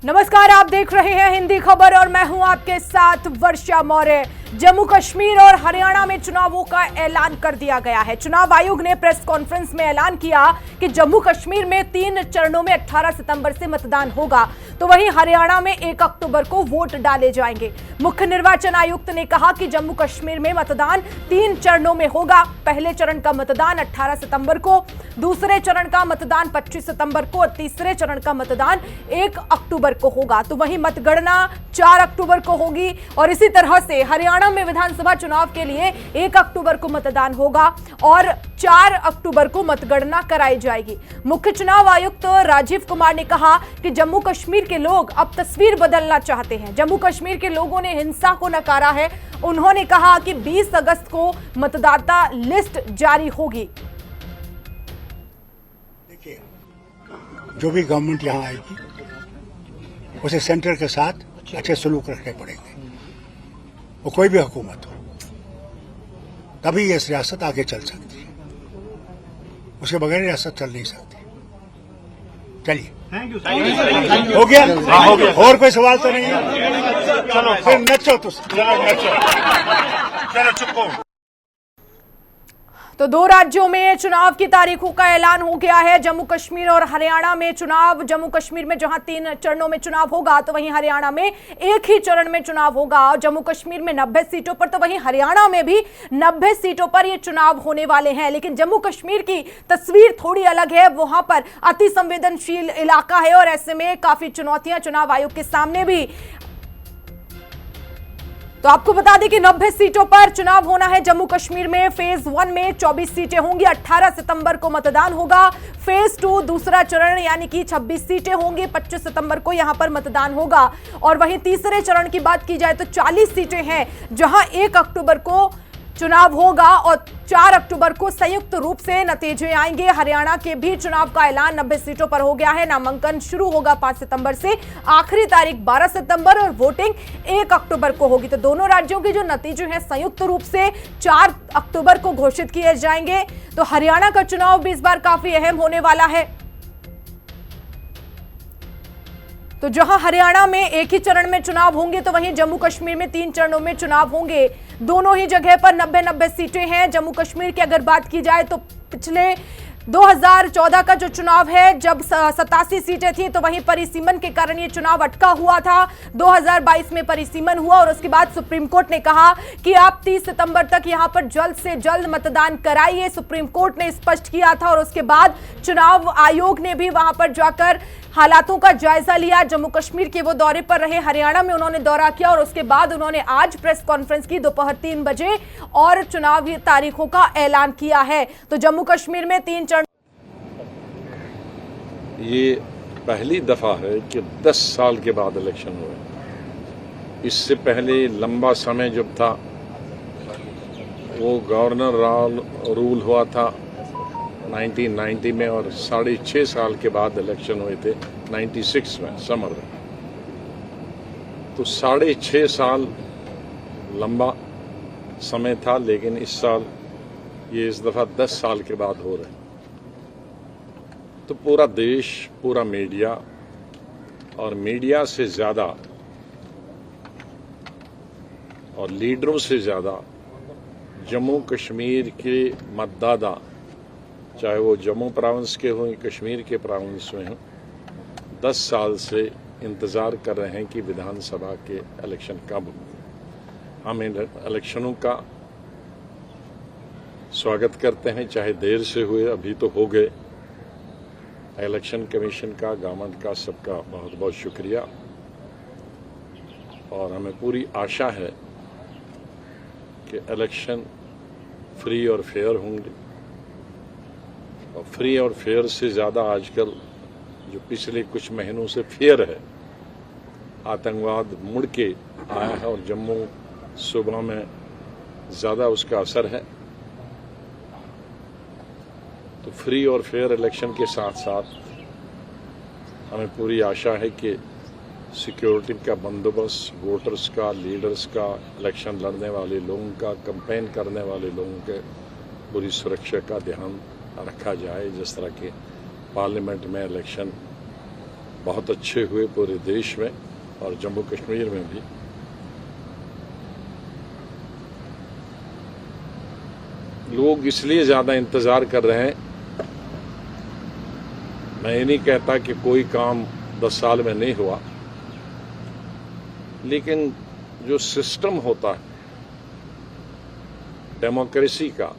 नमस्कार, आप देख रहे हैं हिंदी खबर और मैं हूं आपके साथ वर्षा मौर्य। जम्मू कश्मीर और हरियाणा में चुनावों का ऐलान कर दिया गया है। चुनाव आयोग ने प्रेस कॉन्फ्रेंस में ऐलान किया कि जम्मू कश्मीर में 3 चरणों में 18 सितंबर से मतदान होगा, तो वहीं हरियाणा में 1 अक्टूबर को वोट डाले जाएंगे। मुख्य निर्वाचन आयुक्त ने कहा कि जम्मू कश्मीर में मतदान 3 चरणों में होगा। पहले चरण का मतदान 18 सितंबर को, दूसरे चरण का मतदान 25 सितंबर को और तीसरे चरण का मतदान 1 अक्टूबर को होगा। तो वहीं मतगणना 4 अक्टूबर को होगी और इसी तरह से हरियाणा में विधानसभा चुनाव के लिए 1 अक्टूबर को मतदान होगा और 4 अक्टूबर को मतगणना कराई जाएगी। मुख्य चुनाव आयुक्त राजीव कुमार ने कहा कि जम्मू कश्मीर के लोग अब तस्वीर बदलना चाहते हैं। जम्मू कश्मीर के लोगों ने हिंसा को नकारा है। उन्होंने कहा कि 20 अगस्त को मतदाता लिस्ट जारी होगी। देखिए, जो भी गवर्नमेंट यहाँ आएगी उसे सेंटर के साथ अच्छे सलूक रखने पड़ेंगे, वो कोई भी हुकूमत हो, तभी ये रियासत आगे चल सकती है। उसके बगैर रियासत चल नहीं सकती। चलिए, हो गया? हो गया। और कोई सवाल तो नहीं है? चलो फिर नचो, तो चलो चुप हो। तो 2 राज्यों में चुनाव की तारीखों का ऐलान हो गया है। जम्मू कश्मीर और हरियाणा में चुनाव, जम्मू कश्मीर में जहां 3 चरणों में चुनाव होगा, तो वहीं हरियाणा में 1 ही चरण में चुनाव होगा। जम्मू कश्मीर में 90 सीटों पर, तो वहीं हरियाणा में भी 90 सीटों पर ये चुनाव होने वाले हैं। लेकिन जम्मू कश्मीर की तस्वीर थोड़ी अलग है। वहां पर अति संवेदनशील इलाका है और ऐसे में काफी चुनौतियां चुनाव आयोग के सामने भी। तो आपको बता दें कि 90 सीटों पर चुनाव होना है जम्मू कश्मीर में। फेज 1 में 24 सीटें होंगी, 18 सितंबर को मतदान होगा। फेज 2 दूसरा चरण यानी कि 26 सीटें होंगी, 25 सितंबर को यहां पर मतदान होगा। और वहीं तीसरे चरण की बात की जाए तो 40 सीटें हैं जहां 1 अक्टूबर को चुनाव होगा और 4 अक्टूबर को संयुक्त रूप से नतीजे आएंगे। हरियाणा के भी चुनाव का ऐलान 90 सीटों पर हो गया है। नामांकन शुरू होगा 5 सितंबर से, आखिरी तारीख 12 सितंबर और वोटिंग 1 अक्टूबर को होगी। तो दोनों राज्यों के जो नतीजे हैं संयुक्त रूप से 4 अक्टूबर को घोषित किए जाएंगे। तो हरियाणा का चुनाव भी इस बार काफी अहम होने वाला है। तो जहां हरियाणा में 1 ही चरण में चुनाव होंगे, तो वहीं जम्मू कश्मीर में 3 चरणों में चुनाव होंगे। दोनों ही जगह पर 90-90 सीटें हैं। जम्मू कश्मीर की अगर बात की जाए तो पिछले 2014 का जो चुनाव है, जब 87 सीटें थी, तो वहीं परिसीमन के कारण ये चुनाव अटका हुआ था। 2022 में परिसीमन हुआ और उसके बाद सुप्रीम कोर्ट ने कहा कि आप 30 सितंबर तक यहां पर जल्द से जल्द मतदान कराइए। सुप्रीम कोर्ट ने स्पष्ट किया था और उसके बाद चुनाव आयोग ने भी वहां पर जाकर हालातों का जायजा लिया। जम्मू कश्मीर के वो दौरे पर रहे, हरियाणा में उन्होंने दौरा किया और उसके बाद उन्होंने आज प्रेस कॉन्फ्रेंस की दोपहर 3 बजे और चुनावी तारीखों का ऐलान किया है। तो जम्मू कश्मीर में 3 चरण। ये पहली दफा है कि 10 साल के बाद इलेक्शन हुए। इससे पहले लंबा समय जब था वो गवर्नर रूल हुआ था 1990 में और 6.5 साल के बाद इलेक्शन हुए थे 96 में समर में। तो 6.5 साल लंबा समय था, लेकिन इस साल ये इस दफा 10 साल के बाद हो रहे हैं। तो पूरा देश, पूरा मीडिया और मीडिया से ज्यादा और लीडरों से ज्यादा जम्मू कश्मीर के मतदाता, चाहे वो जम्मू प्रोविंस के हों, कश्मीर के प्रोविंस में हों, 10 साल से इंतज़ार कर रहे हैं कि विधानसभा के इलेक्शन कब हों। हम इन इलेक्शनों का स्वागत करते हैं, चाहे देर से हुए, अभी तो हो गए। इलेक्शन कमीशन का, गवर्नमेंट का, सबका बहुत बहुत शुक्रिया। और हमें पूरी आशा है कि इलेक्शन फ्री और फेयर होंगे। और फ्री और फेयर से ज़्यादा आजकल जो पिछले कुछ महीनों से फेयर है, आतंकवाद मुड़ के आया है और जम्मू सूबा में ज़्यादा उसका असर है। तो फ्री और फेयर इलेक्शन के साथ साथ हमें पूरी आशा है कि सिक्योरिटी का बंदोबस्त, वोटर्स का, लीडर्स का, इलेक्शन लड़ने वाले लोगों का, कैंपेन करने वाले लोगों के पूरी सुरक्षा का ध्यान रखा जाए। जिस तरह के पार्लियामेंट में इलेक्शन बहुत अच्छे हुए पूरे देश में और जम्मू कश्मीर में भी। लोग इसलिए ज़्यादा इंतज़ार कर रहे हैं, मैं ये नहीं कहता कि कोई काम 10 साल में नहीं हुआ, लेकिन जो सिस्टम होता है डेमोक्रेसी का,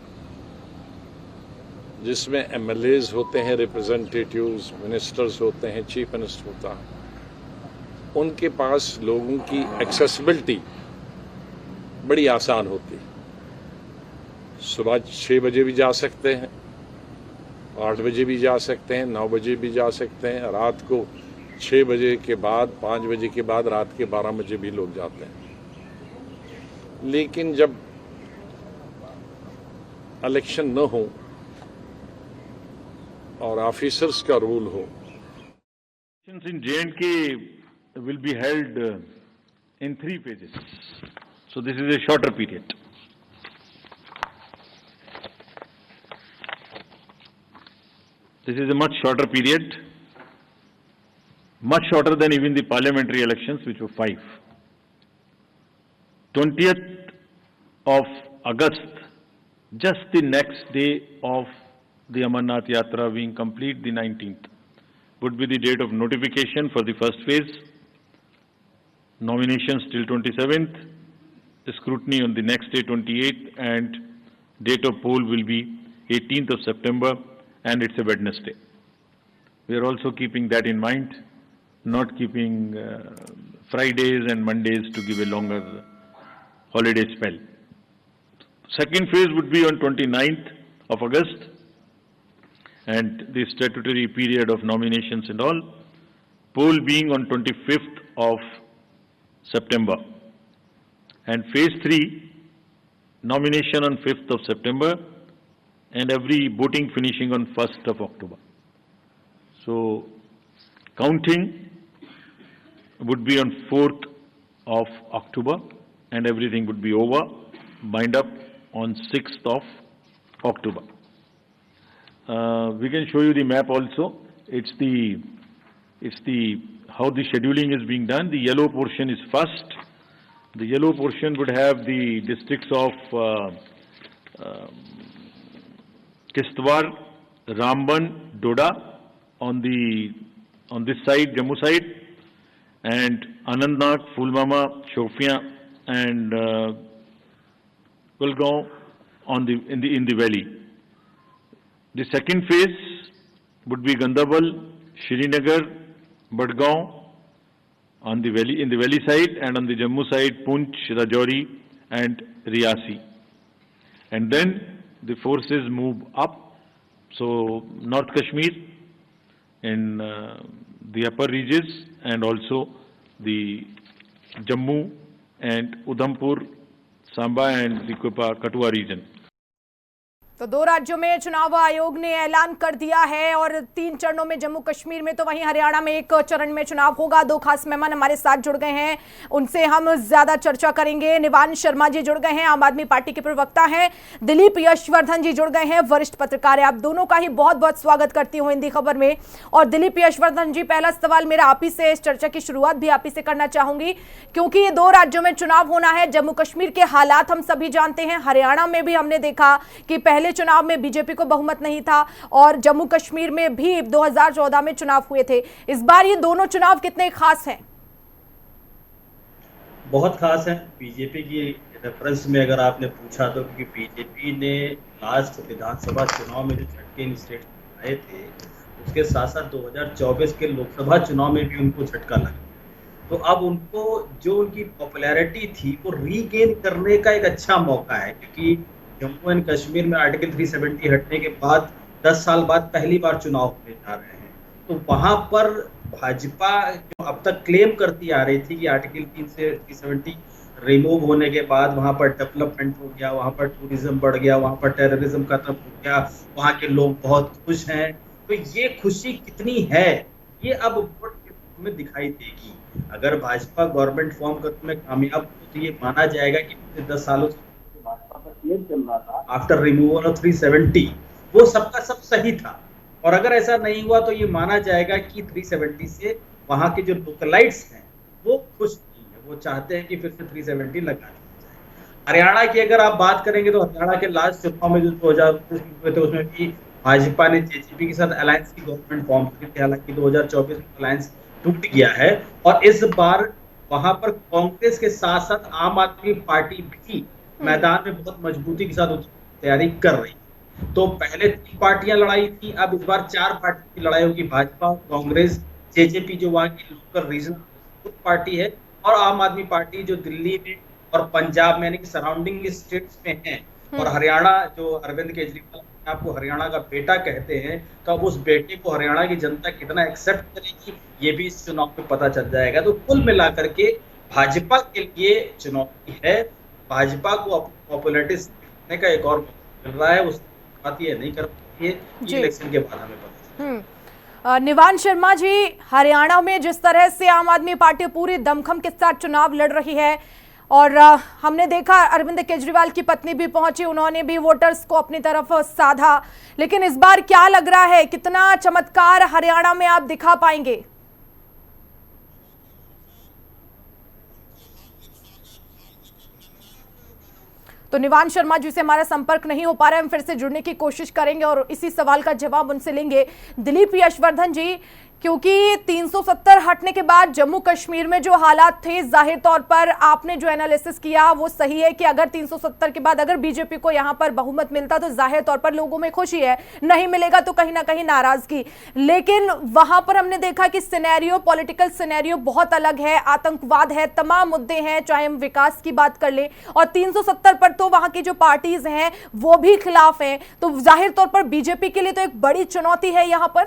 जिसमें एमएलएज होते हैं, रिप्रेजेंटेटिव्स, मिनिस्टर्स होते हैं, चीफ मिनिस्टर होता है, उनके पास लोगों की एक्सेसिबिलिटी बड़ी आसान होती है। सुबह 6 बजे भी जा सकते हैं, 8 बजे भी जा सकते हैं, 9 बजे भी जा सकते हैं, रात को 6 बजे के बाद, 5 बजे के बाद, रात के 12 बजे भी लोग जाते हैं। लेकिन जब इलेक्शन न हो और ऑफिसर्स का रूल हो, in J&K will be held in 3 phases. So this is a shorter period. This is a much shorter period, much shorter than even the parliamentary elections, which were 5. 20th of August, just the next day of the Amarnath Yatra being complete, the 19th, would be the date of notification for the first phase, nominations till 27th, the scrutiny on the next day 28th, and date of poll will be 18th of September, and it's a Wednesday. We are also keeping that in mind, not keeping Fridays and Mondays to give a longer holiday spell. Second phase would be on 29th of August, and the statutory period of nominations and all, poll being on 25th of September. And phase 3, nomination on 5th of September, and every voting finishing on 1st of October. So, counting would be on 4th of October, and everything would be over, bind up on 6th of October. We can show you the map also. It's the how the scheduling is being done. The yellow portion is first. The yellow portion would have the districts of Kishtwar, Ramban, Doda on this side, Jammu side, and Anantnag, Pulwama, Shopian, and Kulgaon in the valley. The second phase would be Gandarbal, Srinagar, Badgaon in the valley side, and on the Jammu side, Poonch, Rajouri, and Riyasi. And then the forces move up. So North Kashmir in the upper reaches, and also the Jammu and Udhampur, Samba, and the Kathua region. तो 2 राज्यों में चुनाव आयोग ने ऐलान कर दिया है और 3 चरणों में जम्मू कश्मीर में, तो वहीं हरियाणा में 1 चरण में चुनाव होगा। 2 खास मेहमान हमारे साथ जुड़ गए हैं, उनसे हम ज्यादा चर्चा करेंगे। निवान शर्मा जी जुड़ गए हैं, आम आदमी पार्टी के प्रवक्ता हैं। दिलीप यशवर्धन जी जुड़ गए हैं, वरिष्ठ पत्रकार है। आप दोनों का ही बहुत बहुत स्वागत करती हूँ हिंदी खबर में। और दिलीप यशवर्धन जी, पहला सवाल मेरा आप ही से, इस चर्चा की शुरुआत भी आप ही से करना चाहूंगी, क्योंकि ये 2 राज्यों में चुनाव होना है। जम्मू कश्मीर के हालात हम सभी जानते हैं, हरियाणा में भी हमने देखा कि पहले चुनाव में बीजेपी को बहुमत नहीं था, और जम्मू कश्मीर में भी 2014 में चुनाव हुए थे। इस बार ये दोनों चुनाव कितने खास हैं? बहुत खास है। बीजेपी की रेफरेंस में अगर आपने पूछा तो, क्योंकि बीजेपी ने लास्ट विधानसभा चुनाव में जो झटके इन स्टेट आए थे, उसके साथ साथ 2024 के लोकसभा चुनाव में भी उनको झटका लगा। तो अब उनको जो उनकी पॉपुलैरिटी थी वो रीगेन करने का एक अच्छा मौका है, क्योंकि जम्मू एंड कश्मीर में आर्टिकल 370 हटने के बाद 10 साल बाद पहली बार चुनाव होने जा रहे हैं। तो वहां पर भाजपा जो अब तक क्लेम करती आ रही थी कि आर्टिकल 370 रिमूव होने के बाद वहां पर डेवलपमेंट हो गया, वहां पर टूरिज्म बढ़ गया, वहां पर टेररिज्म खत्म हो गया, वहां के लोग बहुत खुश हैं, तो ये खुशी कितनी है ये अब वोट में दिखाई देगी। अगर भाजपा गवर्नमेंट फॉर्म करने में कामयाब हो तो ये माना जाएगा कि पिछले 10 सालों से भाजपा का क्लेम चल रहा था आफ्टर रिमूवल ऑफ 370 वो सबका सब सही था। और अगर ऐसा नहीं हुआ तो ये माना जाएगा कि 370 से वहां के जो लोकलाइट्स हैं वो खुश नहीं है, वो चाहते हैं कि फिर से 370 लगा दिया जाए। हरियाणा की अगर आप बात करेंगे तो हरियाणा के लास्ट चुनाव में जो 2019 में हुए थे उसमें भी भाजपा ने जेजेपी के साथ अलायंस की गवर्नमेंट फॉर्म की थी, हालांकि 2024 में अलायंस टूट गया है और इस बार वहां पर कांग्रेस के साथ साथ आम आदमी पार्टी भी मैदान में बहुत मजबूती के साथ तैयारी कर रही है। तो पहले 3 पार्टियां लड़ाई थी, अब इस बार 4 पार्टी की लड़ाई होगी, भाजपा, कांग्रेस, जेजेपी जो वहां की लोकल रीजनल पार्टी है और आम आदमी पार्टी जो दिल्ली में और पंजाब में यानी कि सराउंडिंग स्टेट्स में है। और हरियाणा जो अरविंद केजरीवाल आपको हरियाणा का बेटा कहते हैं, तो अब उस बेटे को हरियाणा की जनता कितना एक्सेप्ट करेगी ये भी इस चुनाव में पता चल जाएगा। तो कुल मिलाकर के भाजपा के लिए चुनौती है, भाजपा को अपनी पॉपुलैरिटी देखने का एक और मिल रहा है, उस बात ये नहीं कर पाती है, इलेक्शन के बाद हमें पता। निवान शर्मा जी, हरियाणा में जिस तरह से आम आदमी पार्टी पूरी दमखम के साथ चुनाव लड़ रही है और हमने देखा अरविंद केजरीवाल की पत्नी भी पहुंची, उन्होंने भी वोटर्स को अपनी तरफ साधा, लेकिन इस बार क्या लग रहा है, कितना चमत्कार हरियाणा में आप दिखा पाएंगे? तो निवान शर्मा जी से हमारा संपर्क नहीं हो पा रहा है, हम फिर से जुड़ने की कोशिश करेंगे और इसी सवाल का जवाब उनसे लेंगे। दिलीप यशवर्धन जी, क्योंकि 370 हटने के बाद जम्मू कश्मीर में जो हालात थे, जाहिर तौर पर आपने जो एनालिसिस किया वो सही है कि अगर 370 के बाद अगर बीजेपी को यहां पर बहुमत मिलता तो जाहिर तौर पर लोगों में खुशी है, नहीं मिलेगा तो कहीं ना कहीं नाराजगी। लेकिन वहां पर हमने देखा कि सिनेरियो, पॉलिटिकल सिनेरियो बहुत अलग है, आतंकवाद है, तमाम मुद्दे हैं, चाहे हम विकास की बात कर लें, और 370 पर तो वहां की जो पार्टीज हैं वो भी खिलाफ हैं। तो जाहिर तौर पर बीजेपी के लिए तो एक बड़ी चुनौती है यहाँ पर।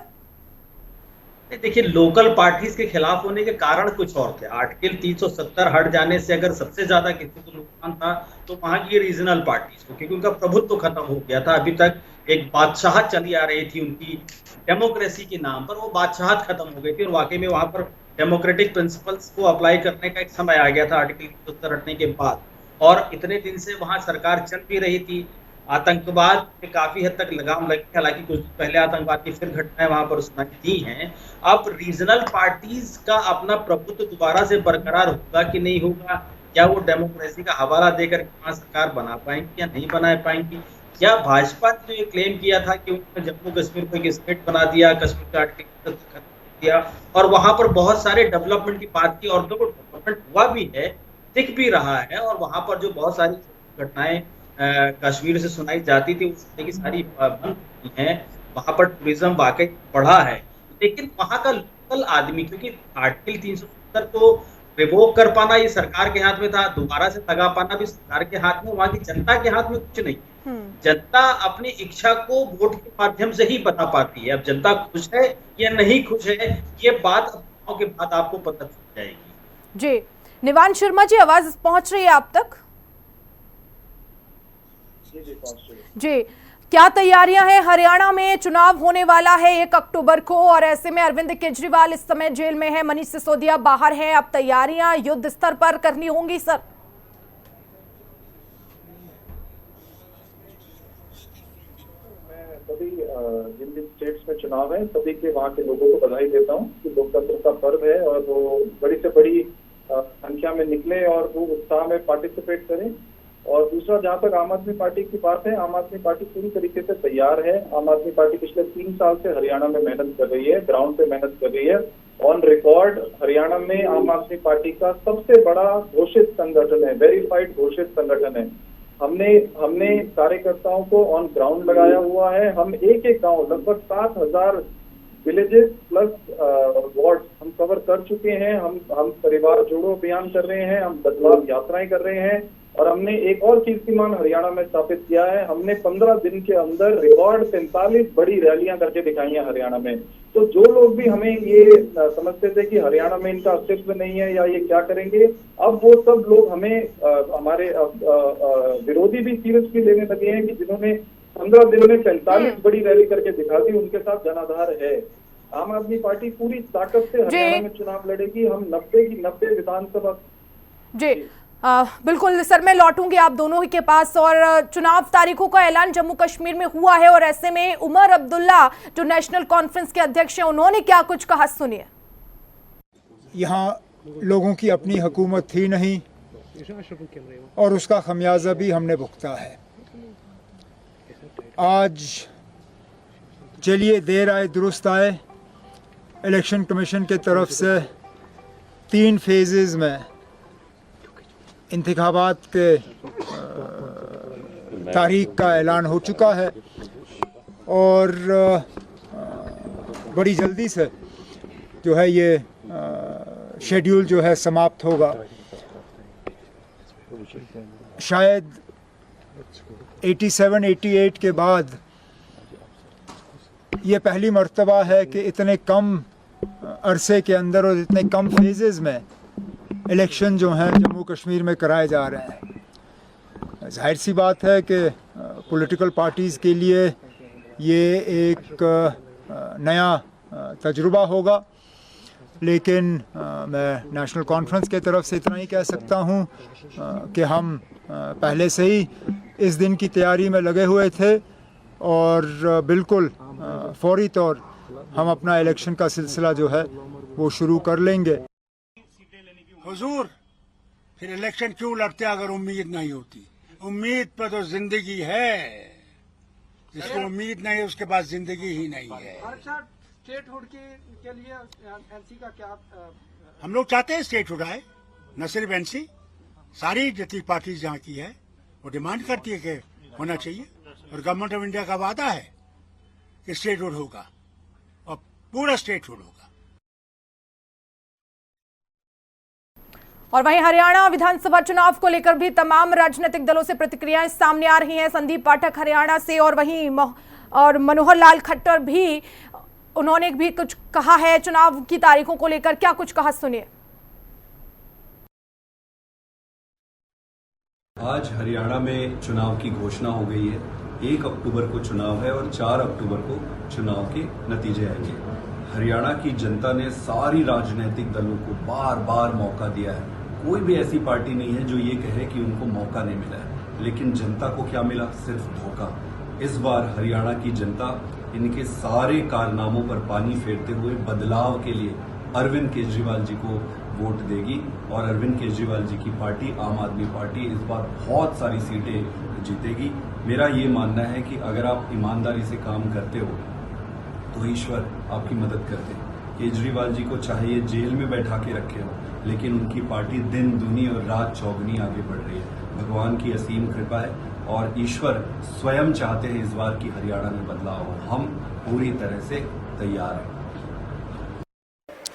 देखिए, लोकल पार्टीज के खिलाफ होने के कारण कुछ और थे। आर्टिकल 370 हट जाने से अगर सबसे ज्यादा किसी को नुकसान था तो वहां की रीजनल पार्टीज को, क्योंकि उनका प्रभुत्व खत्म हो गया था। अभी तक एक बादशाहत चली आ रही थी उनकी डेमोक्रेसी के नाम पर, वो बादशाहत खत्म हो गई थी और वाकई में वहां पर डेमोक्रेटिक प्रिंसिपल्स को अप्लाई करने का एक समय आ गया था आर्टिकल 370 हटने के बाद। और इतने दिन से वहां सरकार चल भी रही थी, आतंकवाद पे काफी हद तक लगाम लगी, हालांकि कुछ दिन पहले आतंकवाद की फिर घटनाएं वहां पर सुनाई दी हैं। अब रीजनल पार्टीज का अपना प्रभुत्व दोबारा से बरकरार होगा कि नहीं होगा, क्या वो डेमोक्रेसी का हवाला देकर वहां सरकार बना पाएंगी या नहीं बना पाएंगी? क्या भाजपा ने ये क्लेम किया था कि उन्होंने जम्मू कश्मीर को एक स्टेट बना दिया, कश्मीर का आर्टिकल खत्म किया और वहां पर बहुत सारे डेवलपमेंट की बात की, और तो डेवलपमेंट हुआ भी है, दिख भी रहा है, और वहां पर जो बहुत सारी घटनाएं कश्मीर से सुनाई जाती थी उस की सारी बंद हुई हैं, वहां पर टूरिज्म वाकई बढ़ा है। लेकिन वहां का लोकल आदमी, क्योंकि आर्टिकल 370 को रिवोक कर पाना ये सरकार के हाथ में था, दोबारा से लगा पाना भी सरकार के हाथ में, वहां की जनता के हाथ में कुछ नहीं। जनता अपनी इच्छा को वोट के माध्यम से ही बता पाती है। अब जनता खुश है या नहीं खुश है, ये बात चुनाव के बाद आपको पता चल जाएगी। जी निवान शर्मा जी, आवाज पहुंच रही है आप तक? जी, क्या तैयारियां हैं? हरियाणा में चुनाव होने वाला है 1 अक्टूबर को और ऐसे में अरविंद केजरीवाल इस समय जेल में है, मनीष सिसोदिया बाहर है, अब तैयारियां युद्ध स्तर पर करनी होंगी सर? मैं सभी जिन जिन स्टेट्स में चुनाव है सभी के वहां के लोगों को बधाई देता हूं कि लोकतंत्र का पर्व है और वो बड़ी से बड़ी संख्या में निकले और वो उत्साह में पार्टिसिपेट करें। और दूसरा, जहां तक आम आदमी पार्टी की बात है, आम आदमी पार्टी पूरी तरीके से तैयार है। आम आदमी पार्टी पिछले 3 साल से हरियाणा में मेहनत कर रही है, ग्राउंड पे मेहनत कर रही है। ऑन रिकॉर्ड हरियाणा में आम आदमी पार्टी का सबसे बड़ा घोषित संगठन है, वेरीफाइड घोषित संगठन है। हमने कार्यकर्ताओं को ऑन ग्राउंड लगाया हुआ है। हम एक गांव, लगभग 7000 विलेजेस प्लस वार्ड हम कवर कर चुके हैं। हम परिवार जोड़ो अभियान कर रहे हैं, हम बदलाव यात्राएं कर रहे हैं और हमने एक और कीर्तिमान हरियाणा में स्थापित किया है। हमने 15 दिन के अंदर रिकॉर्ड 45 बड़ी रैलियां करके दिखाई हैं हरियाणा में। तो जो लोग भी हमें ये समझते थे कि हरियाणा में इनका अस्तित्व नहीं है या ये क्या करेंगे, अब वो सब लोग हमें हमारे विरोधी भी सीरियसली लेने लगे हैं कि जिन्होंने 15 दिन में 45 बड़ी रैली करके दिखा दी, उनके साथ जनाधार है। आम आदमी पार्टी पूरी ताकत से हरियाणा में चुनाव लड़ेगी। हम 90 की 90 विधानसभा। जी बिल्कुल सर, मैं लौटूंगी आप दोनों ही के पास। और चुनाव तारीखों का ऐलान जम्मू कश्मीर में हुआ है और ऐसे में उमर अब्दुल्ला जो नेशनल कॉन्फ्रेंस के अध्यक्ष हैं, उन्होंने क्या कुछ कहा, सुनिए। यहाँ लोगों की अपनी हुकूमत थी नहीं और उसका खमियाजा भी हमने भुगता है। आज चलिए देर आए दुरुस्त आए, इलेक्शन कमीशन के तरफ से 3 फेजेस में इंतखाबात के तारीख का ऐलान हो चुका है और बड़ी जल्दी से जो है ये शेड्यूल जो है समाप्त होगा। शायद 87-88 के बाद ये पहली मर्तबा है कि इतने कम अरसे के अंदर और इतने कम फेजेस में इलेक्शन जो हैं जम्मू कश्मीर में कराए जा रहे हैं। जाहिर सी बात है कि पॉलिटिकल पार्टीज़ के लिए ये एक नया तजुर्बा होगा, लेकिन मैं नेशनल कॉन्फ्रेंस के तरफ से इतना ही कह सकता हूँ कि हम पहले से ही इस दिन की तैयारी में लगे हुए थे और बिल्कुल फौरी तौर हम अपना इलेक्शन का सिलसिला जो है वो शुरू कर लेंगे। हुजूर, फिर इलेक्शन क्यों लड़ते अगर उम्मीद नहीं होती? उम्मीद पर तो जिंदगी है, जिसको उम्मीद नहीं है उसके पास जिंदगी ही नहीं है। स्टेटहुड के लिए एनसी का क्या हम लोग चाहते हैं स्टेटहुड आए, न सिर्फ एनसी, सारी जितनी पार्टीज जहाँ की है वो डिमांड करती है कि होना चाहिए और गवर्नमेंट ऑफ इंडिया का वादा है कि स्टेटहुड होगा और पूरा स्टेटहुड होगा। और वहीं हरियाणा विधानसभा चुनाव को लेकर भी तमाम राजनीतिक दलों से प्रतिक्रियाएं सामने आ रही हैं। संदीप पाठक हरियाणा से और वहीं मनोहर लाल खट्टर भी, उन्होंने भी कुछ कहा है चुनाव की तारीखों को लेकर। क्या कुछ कहा, सुनिए। आज हरियाणा में चुनाव की घोषणा हो गई है। 1 अक्टूबर को चुनाव है और 4 अक्टूबर को चुनाव के नतीजे आएंगे। हरियाणा की जनता ने सारी राजनीतिक दलों को बार बार मौका दिया है। कोई भी ऐसी पार्टी नहीं है जो ये कहे कि उनको मौका नहीं मिला है, लेकिन जनता को क्या मिला? सिर्फ धोखा। इस बार हरियाणा की जनता इनके सारे कारनामों पर पानी फेरते हुए बदलाव के लिए अरविंद केजरीवाल जी को वोट देगी और अरविंद केजरीवाल जी की पार्टी आम आदमी पार्टी इस बार बहुत सारी सीटें जीतेगी। मेरा ये मानना है कि अगर आप ईमानदारी से काम करते हो तो ईश्वर आपकी मदद करते हैं। केजरीवाल जी को चाहे ये जेल में बैठा के रखे हो, लेकिन उनकी पार्टी दिन दूनी और रात चौगनी आगे बढ़ रही है। भगवान की असीम कृपा है और ईश्वर स्वयं चाहते हैं इस बार की हरियाणा में बदलाव हो। हम पूरी तरह से तैयार हैं।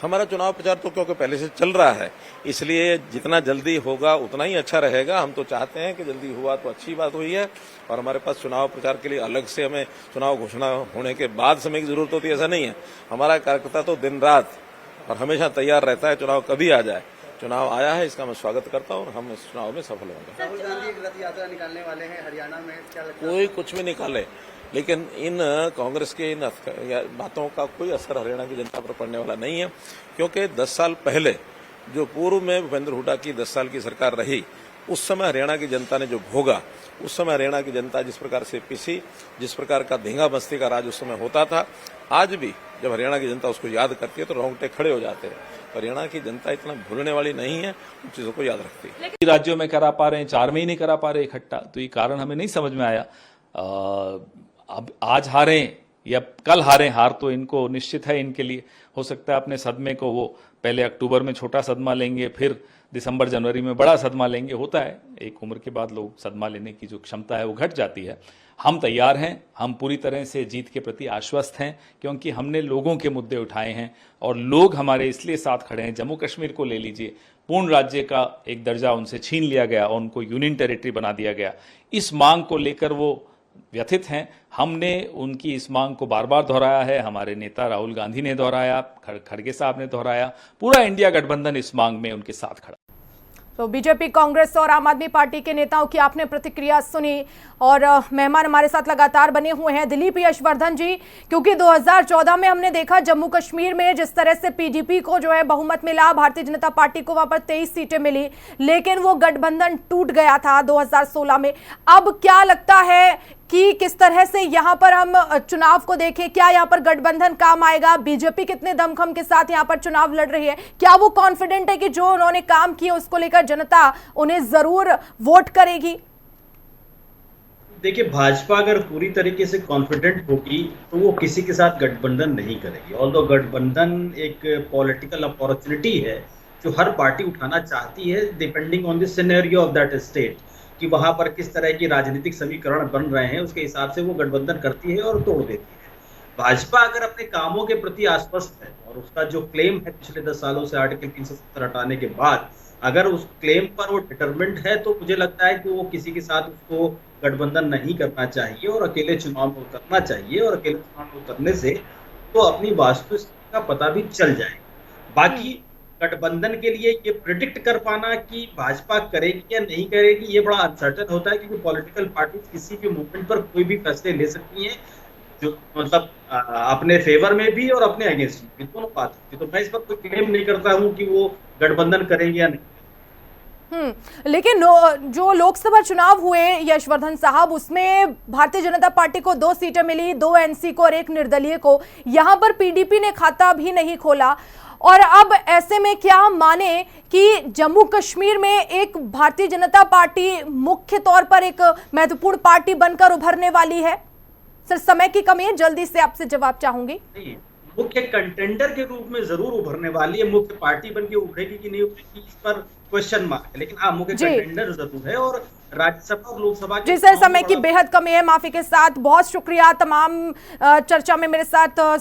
हमारा चुनाव प्रचार तो क्योंकि पहले से चल रहा है, इसलिए जितना जल्दी होगा उतना ही अच्छा रहेगा। हम तो चाहते हैं कि जल्दी हुआ तो अच्छी बात हुई है और हमारे पास चुनाव प्रचार के लिए अलग से हमें चुनाव घोषणा होने के बाद समय की जरूरत होती है, ऐसा नहीं है। हमारा कार्यकर्ता तो दिन रात और हमेशा तैयार रहता है, चुनाव कभी आ जाए। चुनाव आया है, इसका मैं स्वागत करता हूँ और हम इस चुनाव में सफल होंगे। राहुल गांधी एक रथ यात्रा निकालने वाले हैं हरियाणा में, क्या लगता है? कोई कुछ भी निकाले, लेकिन इन कांग्रेस के इन बातों का कोई असर हरियाणा की जनता पर पड़ने वाला नहीं है, क्योंकि 10 साल पहले जो पूर्व में भूपेंद्र हुड्डा की 10 साल की सरकार रही, उस समय हरियाणा की जनता ने जो भोगा, उस समय हरियाणा की जनता जिस प्रकार से पिसी, जिस प्रकार का धींगा मस्ती का राज उस समय होता था, आज भी जब हरियाणा की जनता उसको याद करती है तो रोंगटे खड़े हो जाते हैं। हरियाणा की जनता इतना भूलने वाली नहीं है, उन चीजों को याद रखती है। राज्यों में करा पा रहे हैं, 4 में ही नहीं करा पा रहे इकट्ठा, तो ये कारण हमें नहीं समझ में आया। अब आज हारे या कल हारे, हार तो इनको निश्चित है। इनके लिए हो सकता है अपने सदमे को वो पहले अक्टूबर में छोटा सदमा लेंगे, फिर दिसंबर जनवरी में बड़ा सदमा लेंगे। होता है, एक उम्र के बाद लोग सदमा लेने की जो क्षमता है वो घट जाती है। हम तैयार हैं, हम पूरी तरह से जीत के प्रति आश्वस्त हैं, क्योंकि हमने लोगों के मुद्दे उठाए हैं और लोग हमारे इसलिए साथ खड़े हैं। जम्मू कश्मीर को ले लीजिए, पूर्ण राज्य का एक दर्जा उनसे छीन लिया गया और उनको यूनियन टेरिटरी बना दिया गया। इस मांग को लेकर वो व्यथित हैं। हमने उनकी इस मांग को बार बार दोहराया है, हमारे नेता राहुल गांधी ने दोहराया, खड़गे साहब ने दोहराया, पूरा इंडिया गठबंधन इस मांग में उनके साथ खड़ा। तो बीजेपी, कांग्रेस और आम आदमी पार्टी के नेताओं की आपने प्रतिक्रिया सुनी और मेहमान हमारे साथ लगातार बने हुए हैं दिलीप यशवर्धन जी, क्योंकि 2014 में हमने देखा जम्मू कश्मीर में जिस तरह से पीडीपी को जो है बहुमत मिला, भारतीय जनता पार्टी को वहां पर 23 सीटें मिली, लेकिन वो गठबंधन टूट गया था 2016 में। अब क्या लगता है कि किस तरह से यहाँ पर हम चुनाव को देखें, क्या यहाँ पर गठबंधन काम आएगा, बीजेपी कितने दमखम के साथ यहाँ पर चुनाव लड़ रही है, क्या वो कॉन्फिडेंट है कि जो उन्होंने काम किए उसको लेकर जनता उन्हें जरूर वोट करेगी? देखिए, भाजपा अगर पूरी तरीके से कॉन्फिडेंट होगी तो वो किसी के साथ गठबंधन नहीं करेगी। ऑल्दो गठबंधन एक पॉलिटिकल अपॉर्चुनिटी है जो हर पार्टी उठाना चाहती है, depending on the scenario of that state, कि वहां पर किस तरह की राजनीतिक समीकरण बन रहे हैं, उसके हिसाब से वो गठबंधन करती है और तोड़ देती है। भाजपा अगर अपने कामों के प्रति आश्वस्त है और उसका जो क्लेम है पिछले 10 सालों से आर्टिकल 370 हटाने के बाद, अगर उस क्लेम पर वो डिटरमिन्ड है, तो मुझे लगता है कि वो किसी के साथ उसको गठबंधन नहीं करना चाहिए और अकेले चुनाव में उतरना चाहिए। और अकेले चुनाव में उतरने से तो अपनी वास्तविकता का पता भी चल जाएगा। बाकी गठबंधन के लिए ये प्रिडिक्ट कर पाना कि भाजपा करेगी या नहीं करेगी, ये बड़ा अनसर्टेन होता है, क्योंकि पॉलिटिकल पार्टी किसी भी मूवमेंट पर कोई भी फैसले ले सकती हैं, जो मतलब अपने फेवर में भी और अपने अगेंस्ट भी, दोनों बात होती है। तो मैं इस पर कोई क्लेम नहीं करता हूं कि वो गठबंधन करेंगे या नहीं। लेकिन जो लोकसभा चुनाव हुए यशवर्धन साहब, उसमें भारतीय जनता पार्टी को 2 सीटें मिली, 2 एनसी को और 1 निर्दलीय को। यहां पर पीडीपी ने खाता भी नहीं खोला। और अब ऐसे में क्या माने कि जम्मू कश्मीर में एक भारतीय जनता पार्टी मुख्य तौर पर एक महत्वपूर्ण पार्टी बनकर उभरने वाली है? सर, समय की कमी है, जल्दी से आपसे जवाब चाहूंगी। मुख्य कंटेंडर के रूप में जरूर उभरने वाली है। मुख्य पार्टी बन के उभरेगी कि नहीं उभरेगी, इस पर क्वेश्चन मार्क है, लेकिन हाँ, मुख्य कंटेंडर जरूर है। और राज्यसभा और लोकसभा जी सर, समय की बेहद कमी है, माफी के साथ। बहुत शुक्रिया तमाम चर्चा में मेरे साथ